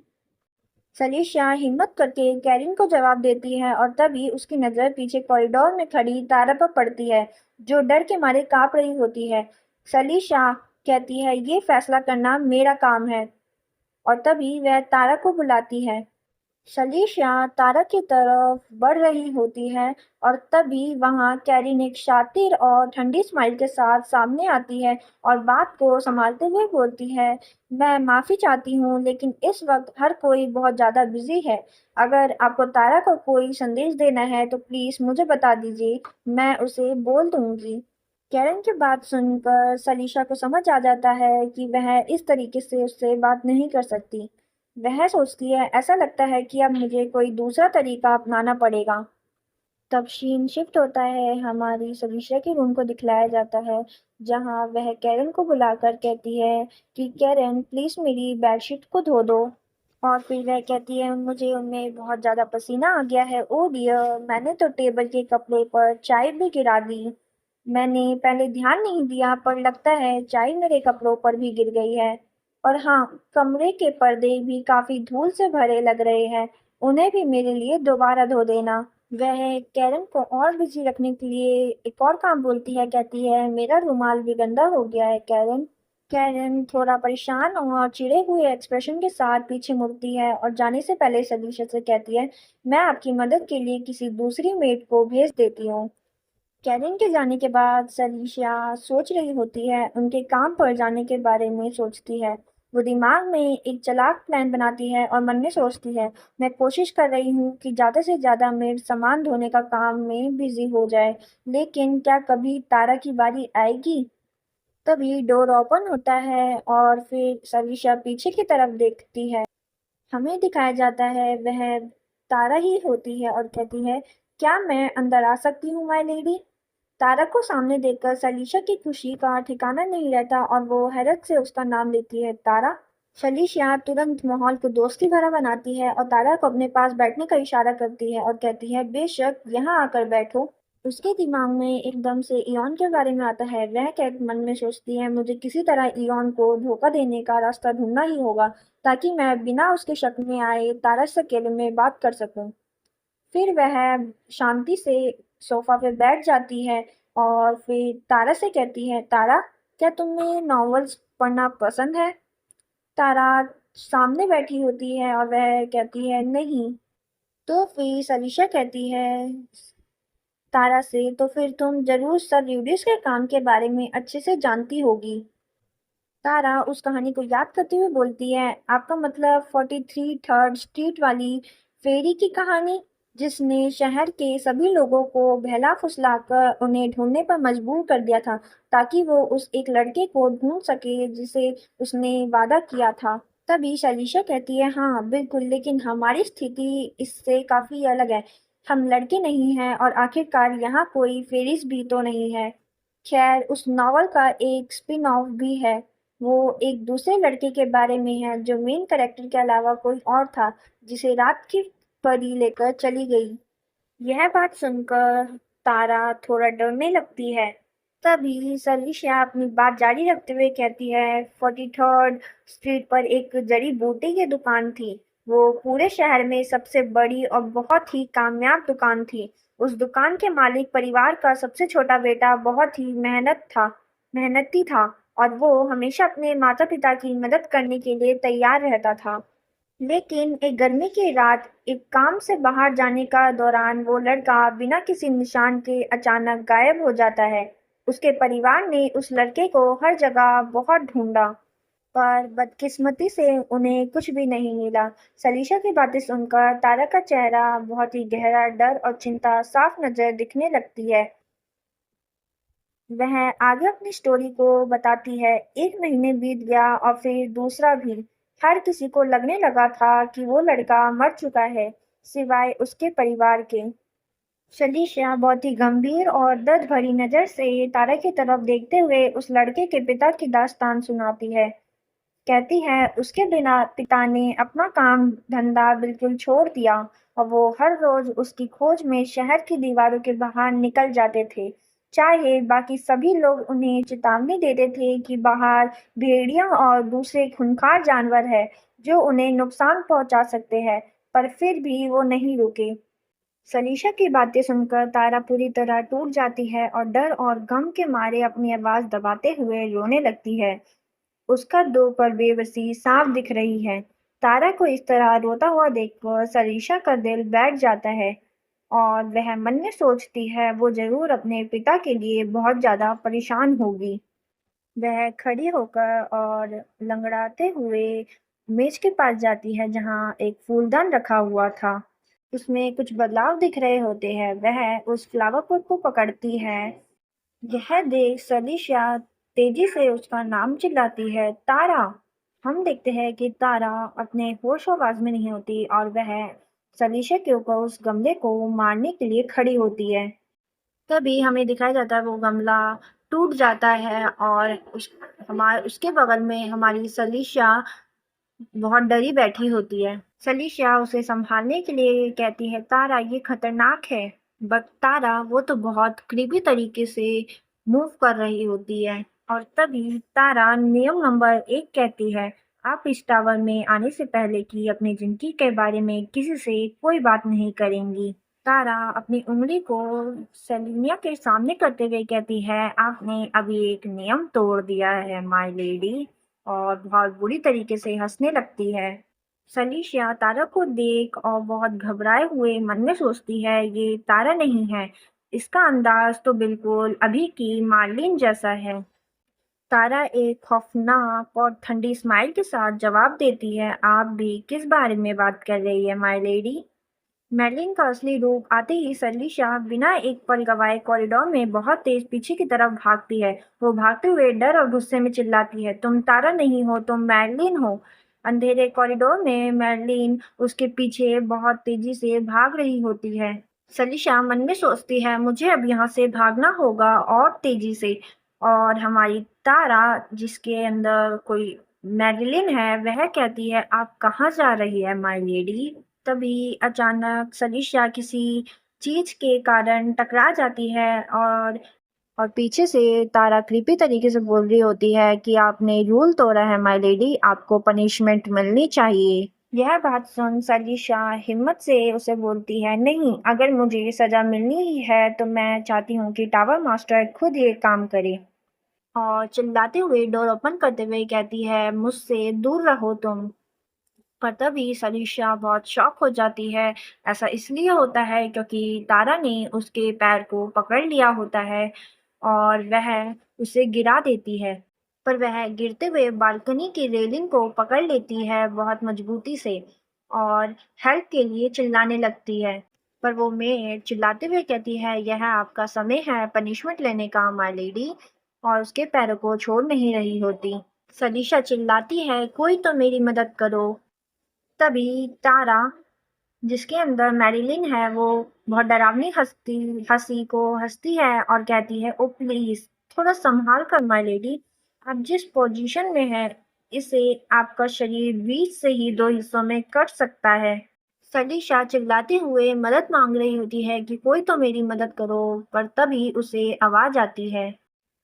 S1: सलीशा हिम्मत करके कैरिन को जवाब देती है, और तभी उसकी नजर पीछे कॉरिडोर में खड़ी तारा पर पड़ती है, जो डर के मारे कांप रही होती है। सलीशा कहती है, ये फैसला करना मेरा काम है, और तभी वह तारा को बुलाती है। सलीशा तारा की तरफ बढ़ रही होती है, और तभी वहां कैरीन एक शातिर और ठंडी स्माइल के साथ सामने आती है और बात को संभालते हुए बोलती है, मैं माफी चाहती हूँ, लेकिन इस वक्त हर कोई बहुत ज्यादा बिजी है। अगर आपको तारा को कोई संदेश देना है तो प्लीज मुझे बता दीजिए, मैं उसे बोल दूंगी। कैरन की बात सुनकर सलीशा को समझ आ जाता है कि वह इस तरीके से उससे बात नहीं कर सकती। वह सोचती है, ऐसा लगता है कि अब मुझे कोई दूसरा तरीका अपनाना पड़ेगा। तब सीन शिफ्ट होता है, हमारी सलीशा के रूम को दिखलाया जाता है, जहां वह कैरन को बुलाकर कहती है कि कैरन, प्लीज मेरी बेडशीट को धो दो। और फिर वह कहती है, मुझे उनमें बहुत ज्यादा पसीना आ गया है, ओ डियर, मैंने तो टेबल के कपड़े पर चाय भी गिरा दी। मैंने पहले ध्यान नहीं दिया, पर लगता है चाय मेरे कपड़ों पर भी गिर गई है। और हाँ, कमरे के पर्दे भी काफी धूल से भरे लग रहे हैं, उन्हें भी मेरे लिए दोबारा धो देना। वह कैरन को और बिजी रखने के लिए एक और काम बोलती है, कहती है, मेरा रुमाल भी गंदा हो गया है कैरन। कैरन थोड़ा परेशान और चिढ़े हुए एक्सप्रेशन के साथ पीछे मुड़ती है, और जाने से पहले सलीशा से कहती है, मैं आपकी मदद के लिए किसी दूसरी मेड को भेज देती हूँ। कैरन के जाने के बाद सलीशा सोच रही होती है, उनके काम पर जाने के बारे में सोचती है। वो दिमाग में एक चालाक प्लान बनाती है और मन में सोचती है, मैं कोशिश कर रही हूँ कि ज़्यादा से ज़्यादा मेड सामान धोने का काम में बिजी हो जाए, लेकिन क्या कभी तारा की बारी आएगी? तभी डोर ओपन होता है, और फिर सलीशा पीछे की तरफ देखती है। हमें दिखाया जाता है वह तारा ही होती है, और कहती है, क्या मैं अंदर आ सकती हूँ माय लेडी? तारा को सामने देखकर सलीशा की खुशी का ठिकाना नहीं रहता, और वो हैरत से उसका नाम लेती है, तारा। सलीशा तुरंत माहौल को दोस्ती भरा बनाती है और तारा को अपने पास बैठने का इशारा करती है और कहती है, बेशक, यहाँ आकर बैठो। उसके दिमाग में एकदम से इयॉन के बारे में आता है। वह कैट मन में सोचती है, मुझे किसी तरह इयॉन को धोखा देने का रास्ता ढूंढना ही होगा, ताकि मैं बिना उसके शक में आए तारा से अकेले में बात कर सकूं। फिर वह शांति से सोफा पे बैठ जाती है, और फिर तारा से कहती है, तारा, क्या तुम्हें नॉवेल्स पढ़ना पसंद है? तारा सामने बैठी होती है और वह कहती है, नहीं। तो फिर सलीशा कहती है तारा से, तो फिर तुम जरूर सर यूडिस के काम के बारे में अच्छे से जानती होगी। तारा उस कहानी को याद करते हुए बोलती है, आपका मतलब 43 थर्ड स्ट्रीट वाली फेरी की कहानी, जिसने शहर के सभी लोगों को बहला फुसलाकर उन्हें ढूंढने पर मजबूर कर दिया था, ताकि वो उस एक लड़के को ढूंढ सके जिसे उसने वादा किया था। तभी शलीशा कहती है, हाँ बिल्कुल, लेकिन हमारी स्थिति इससे काफी अलग है। हम लड़के नहीं हैं, और आखिरकार यहाँ कोई फेरिस भी तो नहीं है। खैर, उस नॉवल का एक स्पिन ऑफ भी है। वो एक दूसरे लड़के के बारे में है, जो मेन कैरेक्टर के अलावा कोई और था, जिसे रात की परी लेकर चली गई। यह बात सुनकर तारा थोड़ा डरने लगती है। तभी सलीशा अपनी बात जारी रखते हुए कहती है, 43rd स्ट्रीट पर एक जड़ी बूटी की दुकान थी, वो पूरे शहर में सबसे बड़ी और बहुत ही कामयाब दुकान थी। उस दुकान के मालिक परिवार का सबसे छोटा बेटा बहुत ही मेहनती था और वो हमेशा अपने माता-पिता की मदद करने के लिए तैयार रहता था। लेकिन एक गर्मी की रात एक काम से बाहर जाने का दौरान वो लड़का बिना किसी निशान के अचानक गायब हो जाता है। उसके परिवार ने उस लड़के को हर जगह बहुत ढूंढा, पर बदकिस्मती से उन्हें कुछ भी नहीं मिला। सलीशा की बातें सुनकर तारा का चेहरा बहुत ही गहरा डर और चिंता साफ नजर दिखने लगती है। वह आगे अपनी स्टोरी को बताती है। एक महीने बीत गया और फिर दूसरा भी। हर किसी को लगने लगा था कि वो लड़का मर चुका है, सिवाय उसके परिवार के। शलीशा बहुत ही गंभीर और दर्द भरी नजर से तारा की तरफ देखते हुए उस लड़के के पिता की दास्तान सुनाती है। कहती है उसके बिना पिता ने अपना काम धंधा बिल्कुल छोड़ दिया और वो हर रोज उसकी खोज में शहर की दीवारों के बाहर निकल जाते थे। चाहे बाकी सभी लोग उन्हें चेतावनी देते थे कि बाहर भेड़िया और दूसरे खूंखार जानवर है जो उन्हें नुकसान पहुंचा सकते हैं, पर फिर भी वो नहीं रुके। सलीशा की बातें सुनकर तारा पूरी तरह टूट जाती है और डर और गम के मारे अपनी आवाज दबाते हुए रोने लगती है। उसका दुख पर बेबसी साफ दिख रही है। तारा को इस तरह रोता हुआ देखकर सरीशा का दिल बैठ जाता है और वह मन में सोचती है वो जरूर अपने पिता के लिए बहुत ज्यादा परेशान होगी। वह खड़ी होकर और लंगड़ाते हुए मेज के पास जाती है जहाँ एक फूलदान रखा हुआ था। उसमें कुछ बदलाव दिख रहे होते हैं। वह उस फ्लावर पॉट को पकड़ती है। यह देख सलीशा तेजी से उसका नाम चिल्लाती है, तारा। हम देखते हैं कि तारा अपने होश-ओ-हवास में नहीं होती और वह सलीशा के ऊपर उस गमले को मारने के लिए खड़ी होती है। तभी हमें दिखाया जाता है वो गमला टूट जाता है और उसके बगल में हमारी सलीशा बहुत डरी बैठी होती है। सलीशा उसे संभालने के लिए कहती है, तारा ये खतरनाक है। बट तारा वो तो बहुत क्रीपी तरीके से मूव कर रही होती है और तभी तारा नियम नंबर 1 कहती है, आप इस टावर में आने से पहले की अपनी जिंदगी के बारे में किसी से कोई बात नहीं करेंगी। तारा अपनी उंगली को सेलिनिया के सामने करते हुए कहती है, आपने अभी एक नियम तोड़ दिया है माय लेडी, और बहुत बुरी तरीके से हंसने लगती है। सलीशिया तारा को देख और बहुत घबराए हुए मन में सोचती है, ये तारा नहीं है। इसका अंदाज तो बिल्कुल अभी की मार्लिन जैसा है। तारा एक खौफनाक और ठंडी स्माइल के साथ जवाब देती है, आप भी किस बारे में बात कर रही है माय लेडी? मैडलिन का असली रूप आते ही सलीशा बिना एक पल गवाए कॉरिडोर में बहुत तेज पीछे की तरफ भागती है। वो भागते हुए डर और गुस्से में चिल्लाती है, तुम तारा नहीं हो, तुम मैडलिन हो। अंधेरे कॉरिडोर में मैडलिन उसके पीछे बहुत तेजी से भाग रही होती है। सलीशा मन में सोचती है, मुझे अब यहाँ से भागना होगा और तेजी से। और हमारी तारा, जिसके अंदर कोई मैडलिन है, वह कहती है, आप कहाँ जा रही है माय लेडी? तभी अचानक सलीशा किसी चीज के कारण टकरा जाती है और पीछे से तारा क्रीपी तरीके से बोल रही होती है कि आपने रूल तोड़ा है माय लेडी, आपको पनिशमेंट मिलनी चाहिए। यह बात सुन सलीशा हिम्मत से उसे बोलती है, नहीं, अगर मुझे सजा मिलनी ही है तो मैं चाहती हूँ कि टावर मास्टर खुद ये काम करे। और चिल्लाते हुए डोर ओपन करते हुए कहती है, मुझसे दूर रहो तुम। पर तभी सलीशा बहुत शॉक हो जाती है। ऐसा इसलिए होता है क्योंकि तारा ने उसके पैर को पकड़ लिया होता है और वह उसे गिरा देती है। पर वह गिरते हुए बालकनी की रेलिंग को पकड़ लेती है बहुत मजबूती से और हेल्प के लिए चिल्लाने लगती है। पर वो मेड चिल्लाते हुए कहती है, यह आपका समय है पनिशमेंट लेने का माय लेडी, और उसके पैरों को छोड़ नहीं रही होती। सलीशा चिल्लाती है, कोई तो मेरी मदद करो। तभी तारा, जिसके अंदर मैरिलिन है, वो बहुत डरावनी हंसी को हंसती है और कहती है, ओ प्लीज थोड़ा संभाल कर माय लेडी, आप जिस पोजीशन में है इसे आपका शरीर बीच से ही दो हिस्सों में कट सकता है। सलीशा चिल्लाते हुए मदद मांग रही होती है कि कोई तो मेरी मदद करो, पर तभी उसे आवाज आती है।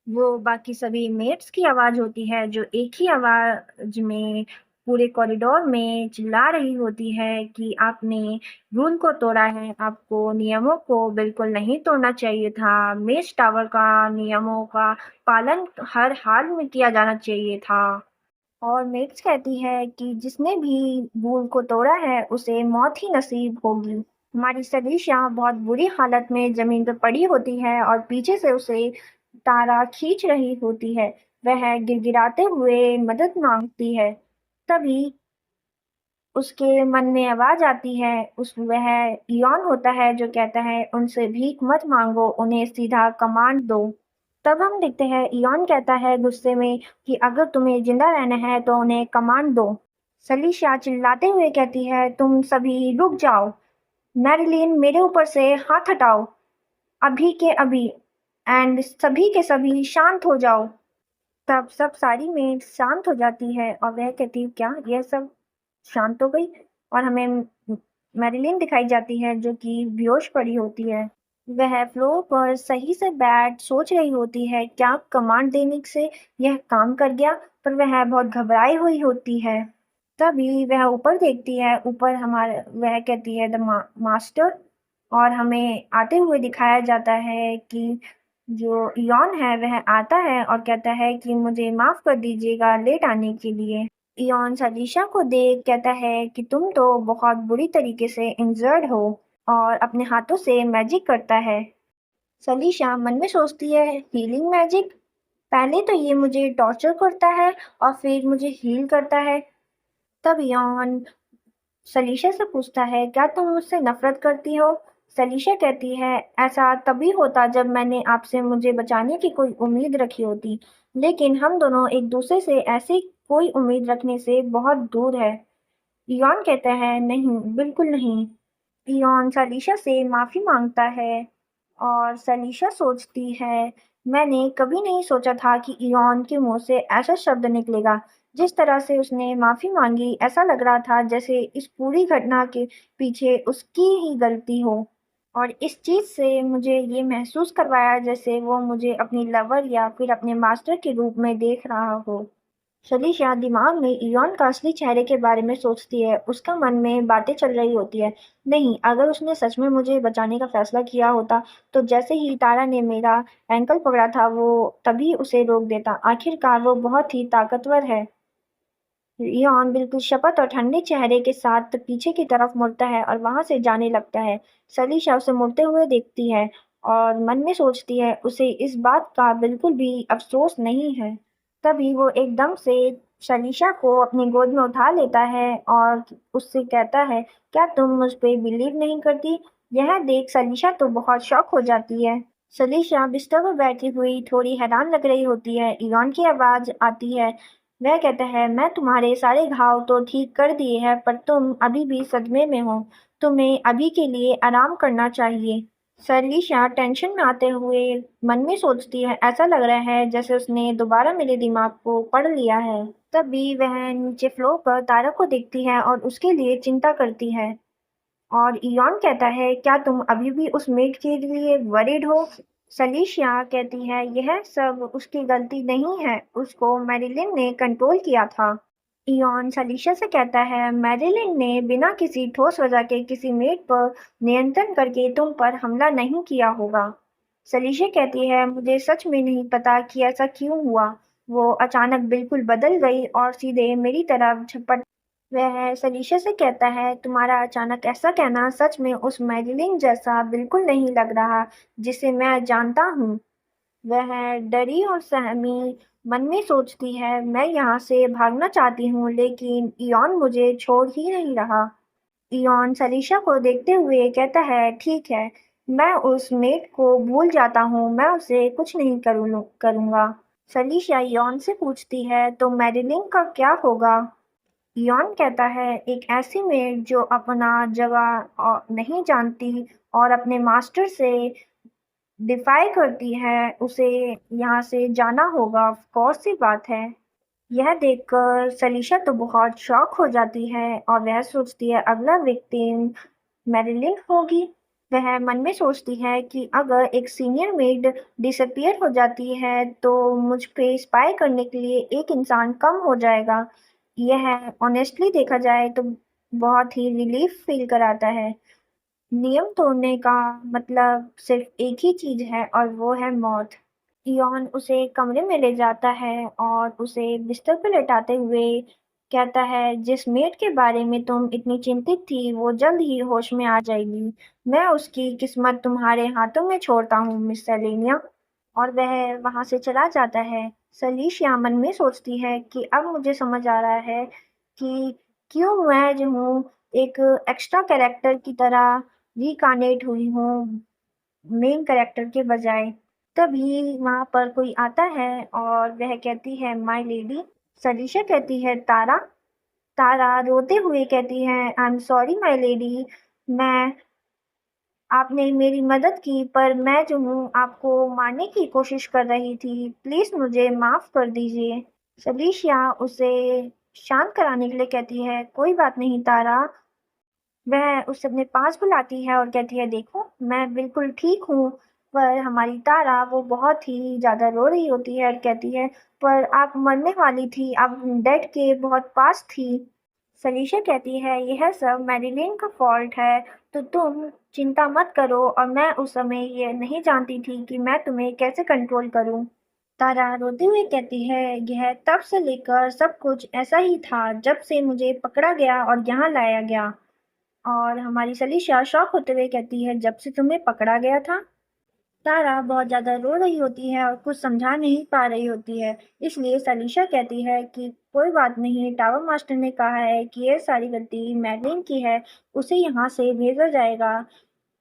S1: वो बाकी सभी मेट्स की आवाज होती है जो एक ही आवाज में पूरे कॉरिडोर में चिल्ला रही होती है कि आपने रूल को तोड़ा है, आपको नियमों को बिल्कुल नहीं तोड़ना चाहिए था। मेष टावर का नियमों का पालन हर हाल में किया जाना चाहिए था। और मेग्स कहती है कि जिसने भी रूल को तोड़ा है, उसे मौत ही नसीब होगी। हमारी सलीशा बहुत बुरी हालत में ज़मीन पर पड़ी होती है और पीछे से उसे तारा खींच रही होती है। वह गिड़गिड़ाते हुए मदद माँगती है। तभी उसके मन में आवाज़ आती है, वह इयॉन होता है जो कहता है, उनसे भीख मत माँगो, उन्हें सीधा कमांड दो। तब हम देखते हैं इयॉन कहता है गुस्से में कि अगर तुम्हें जिंदा रहना है तो उन्हें कमांड दो। सलीशा चिल्लाते हुए कहती है, तुम सभी रुक जाओ। मैरिलीन, मेरे ऊपर से हाथ हटाओ, अभी के अभी। एंड सभी के सभी शांत हो जाओ। तब सब सारी मेड शांत हो जाती है और वह कहती है, क्या यह सब शांत हो गई? और हमें मैरिलीन दिखाई जाती है जो कि बेहोश पड़ी होती है। वह फ्लोर पर सही से बैठ सोच रही होती है, क्या कमांड देने से यह काम कर गया? पर वह बहुत घबराई हुई होती है। तभी वह ऊपर देखती है, ऊपर हमारे वह कहती है मास्टर। और हमें आते हुए दिखाया जाता है कि जो इयॉन है वह आता है और कहता है कि मुझे माफ कर दीजिएगा लेट आने के लिए। इयॉन सलीशा को देख कहता है कि तुम तो बहुत बुरी तरीके से इंजर्ड हो और अपने हाथों से मैजिक करता है। सलीशा मन में सोचती है, हीलिंग मैजिक? पहले तो ये मुझे टॉर्चर करता है और फिर मुझे हील करता है। तब यॉन सलीशा से पूछता है, क्या तुम मुझसे नफरत करती हो? सलीशा कहती है, ऐसा तभी होता जब मैंने आपसे मुझे बचाने की कोई उम्मीद रखी होती, लेकिन हम दोनों एक दूसरे से ऐसी कोई उम्मीद रखने से बहुत दूर है। यॉन कहता है, नहीं, बिल्कुल नहीं। यॉन सलीशा से माफी मांगता है और सलीशा सोचती है, मैंने कभी नहीं सोचा था कि इयॉन के मुंह से ऐसा शब्द निकलेगा। जिस तरह से उसने माफी मांगी, ऐसा लग रहा था जैसे इस पूरी घटना के पीछे उसकी ही गलती हो। और इस चीज से मुझे ये महसूस करवाया जैसे वो मुझे अपनी लवर या फिर अपने मास्टर के रूप में देख रहा हो। सलीशा दिमाग में इयॉन का असली चेहरे के बारे में सोचती है। उसका मन में बातें चल रही होती है, नहीं, अगर उसने सच में मुझे बचाने का फैसला किया होता तो जैसे ही तारा ने मेरा एंकल पकड़ा था वो तभी उसे रोक देता। आखिरकार वो बहुत ही ताकतवर है। इयॉन बिल्कुल शपथ और ठंडे चेहरे के साथ पीछे की तरफ मुड़ता है और वहां से जाने लगता है। सलीशा उसे मुड़ते हुए देखती है और मन में सोचती है, उसे इस बात का बिल्कुल भी अफसोस नहीं है। तभी वो एकदम से सलीशा को अपनी गोद में उठा लेता है और उससे कहता है, क्या तुम मुझ पे बिलीव नहीं करती? यह देख सलीशा तो बहुत शॉक हो जाती है। सलीशा बिस्तर पर बैठी हुई थोड़ी हैरान लग रही होती है। इयॉन की आवाज आती है। वह कहता है, मैं तुम्हारे सारे घाव तो ठीक कर दिए हैं, पर तुम अभी भी सदमे में हो। तुम्हें अभी के लिए आराम करना चाहिए। सलीशा टेंशन में आते हुए मन में सोचती है, ऐसा लग रहा है जैसे उसने दोबारा मेरे दिमाग को पढ़ लिया है। तभी वह नीचे फ्लोर पर तारा को देखती है और उसके लिए चिंता करती है। और इयॉन कहता है, क्या तुम अभी भी उस मेड के लिए वरीड हो? सलीशिया कहती है, यह सब उसकी गलती नहीं है, उसको मैरिलिन ने कंट्रोल किया था। इयॉन सलीशा से कहता है, मैरिलिन ने बिना किसी ठोस वजह के किसी मेड पर नियंत्रण करके तुम पर हमला नहीं किया होगा। सलीशा कहती है, मुझे सच में नहीं पता कि ऐसा क्यों हुआ। वो अचानक बिल्कुल बदल गई और सीधे मेरी तरफ झपट। वह सलीशा से कहता है, तुम्हारा अचानक ऐसा कहना सच में उस मैरिलिन जैसा बिल्कुल नहीं लग रहा जिसे मैं जानता हूँ। वह डरी और सहमी मन में सोचती है, मैं यहाँ से भागना चाहती हूँ लेकिन इयॉन मुझे छोड़ ही नहीं रहा। इयॉन सलीशा को देखते हुए कहता है, ठीक है, मैं उस मेट को भूल जाता हूँ, मैं उसे कुछ नहीं करूँगा। सलीशा इयॉन से पूछती है, तो मैरिलिन का क्या होगा? इयॉन कहता है, एक ऐसी मेड जो अपना जगह नहीं जानती और अपने मास्टर से डिफाई करती है, उसे यहाँ से जाना होगा। कौन सी बात है? यह देखकर सलीशा तो बहुत शॉक हो जाती है और वह सोचती है, अगला विक्टिम मैरिलिन होगी। वह मन में सोचती है कि अगर एक सीनियर मेड डिसअपियर हो जाती है तो मुझ पे स्पाई करने के लिए एक इंसान कम हो जाएगा। यह ऑनेस्टली देखा जाए तो बहुत ही रिलीफ फील कराता है। नियम तोड़ने का मतलब सिर्फ एक ही चीज है और वो है मौत। इयॉन उसे कमरे में ले जाता है और उसे बिस्तर पर लेटाते हुए कहता है, जिस मेड के बारे में तुम इतनी चिंतित थी वो जल्द ही होश में आ जाएगी। मैं उसकी किस्मत तुम्हारे हाथों में छोड़ता हूँ मिस सेलेनिया। और वह वहां से चला जाता है। सलीशिया मन में सोचती है कि अब मुझे समझ आ रहा है कि क्यों मैं जो हूँ एक एक्स्ट्रा कैरेक्टर की तरह रिकार्नेट हुई हूँ मेन कैरेक्टर के बजाय। तभी वहां पर कोई आता है और वह कहती है, माय लेडी। सलीशा कहती है, तारा। तारा रोते हुए कहती है, I am sorry my lady. मैं आपने मेरी मदद की पर मैं जो हूँ आपको मारने की कोशिश कर रही थी। प्लीज मुझे माफ कर दीजिए। सलीशिया उसे शांत कराने के लिए कहती है, कोई बात नहीं तारा। वह उसे अपने पास बुलाती है और कहती है, देखो मैं बिल्कुल ठीक हूँ। पर हमारी तारा वो बहुत ही ज़्यादा रो रही होती है और कहती है, पर आप मरने वाली थी, आप डेड के बहुत पास थी। सलीशा कहती है, यह सब मैरिलीन का फॉल्ट है, तो तुम चिंता मत करो और मैं उस समय ये नहीं जानती थी कि मैं तुम्हें कैसे कंट्रोल करूं। तारा रोते हुए कहती है, यह तब से लेकर सब कुछ ऐसा ही था जब से मुझे पकड़ा गया और यहाँ लाया गया। और हमारी सलीशा शॉक होते हुए कहती है, जब से तुम्हें पकड़ा गया था। तारा बहुत ज्यादा रो रही होती है और कुछ समझा नहीं पा रही होती है। इसलिए सलीशा कहती है कि कोई बात नहीं, टावर मास्टर ने कहा है कि ये सारी गलती मैगलीन की है, उसे यहाँ से भेजा जाएगा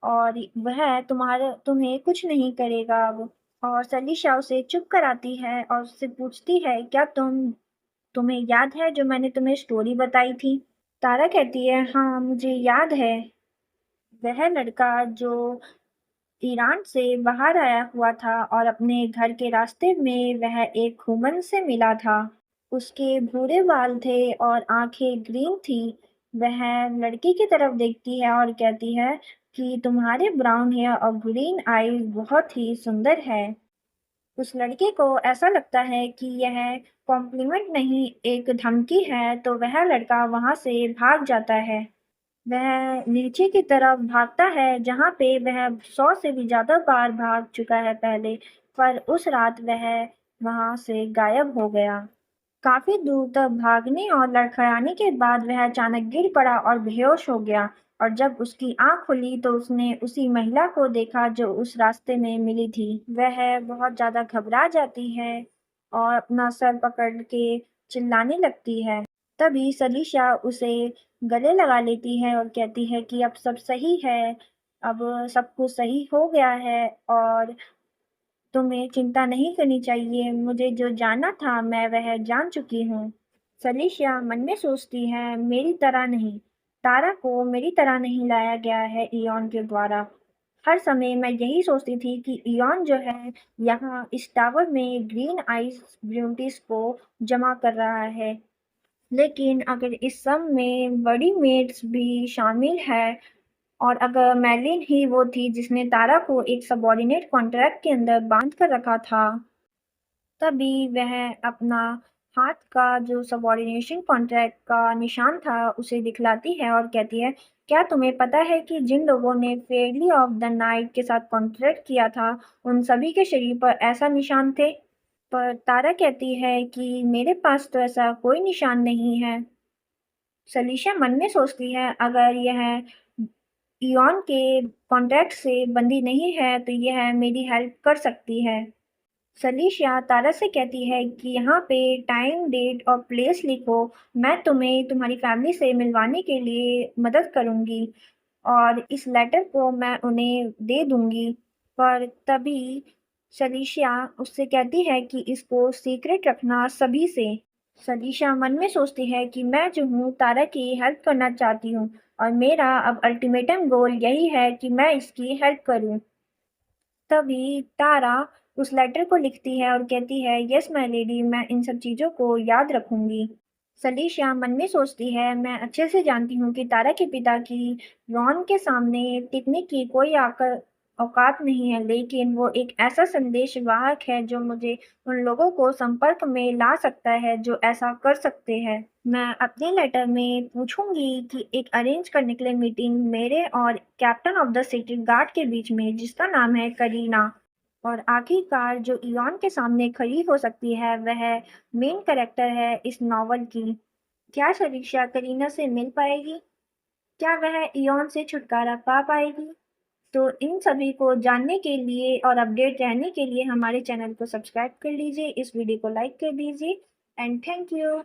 S1: और वह तुम्हें कुछ नहीं करेगा अब। और सलीशा उसे चुप कराती है और उससे पूछती है, क्या तुम्हें याद है जो मैंने तुम्हें स्टोरी बताई थी। तारा कहती है, हाँ मुझे याद है। वह लड़का जो ईरान से बाहर आया हुआ था और अपने घर के रास्ते में वह एक हुमन से मिला था। उसके भूरे बाल थे और आंखें ग्रीन थी। वह लड़की की तरफ देखती है और कहती है कि तुम्हारे ब्राउन हेयर और ग्रीन आईज बहुत ही सुंदर है। उस लड़के को ऐसा लगता है कि यह कॉम्प्लीमेंट नहीं एक धमकी है, तो वह लड़का वहां से भाग जाता है। वह नीचे की तरफ भागता है जहाँ पे वह 100 से भी ज़्यादा बार भाग चुका है पहले, पर उस रात वह वहाँ से गायब हो गया। काफ़ी दूर तक भागने और लड़खड़ाने के बाद वह अचानक गिर पड़ा और बेहोश हो गया। और जब उसकी आँख खुली तो उसने उसी महिला को देखा जो उस रास्ते में मिली थी। वह बहुत ज़्यादा घबरा जाती है और अपना सर पकड़ के चिल्लाने लगती है। तभी सलीशा उसे गले लगा लेती है और कहती है कि अब सब सही है, अब सब कुछ सही हो गया है और तुम्हें चिंता नहीं करनी चाहिए। मुझे जो जानना था मैं वह जान चुकी हूँ। सलीशिया मन में सोचती है, मेरी तरह नहीं, तारा को मेरी तरह नहीं लाया गया है इयॉन के द्वारा। हर समय मैं यही सोचती थी कि इयॉन जो है यहाँ इस टावर में ग्रीन आइस ब्यूटीज को जमा कर रहा है। लेकिन अगर इस सब में बड़ी मेड्स भी शामिल है और अगर मैलिन ही वो थी जिसने तारा को एक सबॉर्डिनेट कॉन्ट्रैक्ट के अंदर बांध कर रखा था, तभी वह अपना हाथ का जो सबॉर्डिनेशन कॉन्ट्रैक्ट का निशान था उसे दिखलाती है और कहती है, क्या तुम्हें पता है कि जिन लोगों ने फेयरली ऑफ द नाइट के साथ कॉन्ट्रैक्ट किया था उन सभी के शरीर पर ऐसा निशान थे। पर तारा कहती है कि मेरे पास तो ऐसा कोई निशान नहीं है। सलीशा मन में सोचती है, अगर यह इयॉन के कॉन्टैक्ट से बंधी नहीं है तो यह मेरी हेल्प कर सकती है। सलीशा तारा से कहती है कि यहाँ पे टाइम डेट और प्लेस लिखो, मैं तुम्हें तुम्हारी फैमिली से मिलवाने के लिए मदद करूँगी और इस लेटर को मैं उन्हें दे दूँगी। पर तभी सलीशा उससे कहती है कि इसको सीक्रेट रखना सभी से। सलीशा मन में सोचती है कि मैं जो हूँ तारा की हेल्प करना चाहती हूँ और मेरा अब अल्टीमेटम गोल यही है कि मैं इसकी हेल्प करूँ। तभी तारा उस लेटर को लिखती है और कहती है, यस माय लेडी, मैं इन सब चीज़ों को याद रखूंगी। सलीशा मन में सोचती है, मैं अच्छे से जानती हूँ कि तारा के पिता की रॉन के सामने टिकने की कोई औकात नहीं है, लेकिन वो एक ऐसा संदेशवाहक है जो मुझे उन लोगों को संपर्क में ला सकता है जो ऐसा कर सकते हैं। मैं अपने लेटर में पूछूंगी कि एक अरेंज करने के लिए मीटिंग मेरे और captain of the city guard के बीच में, जिसका नाम है करीना। और आखिरकार जो इयॉन के सामने खड़ी हो सकती है, वह मेन कैरेक्टर है इस नॉवल की। क्या शरीक्षा करीना से मिल पाएगी? क्या वह इयॉन से छुटकारा पा पाएगी? तो इन सभी को जानने के लिए और अपडेट रहने के लिए हमारे चैनल को सब्सक्राइब कर लीजिए, इस वीडियो को लाइक कर दीजिए एंड थैंक यू।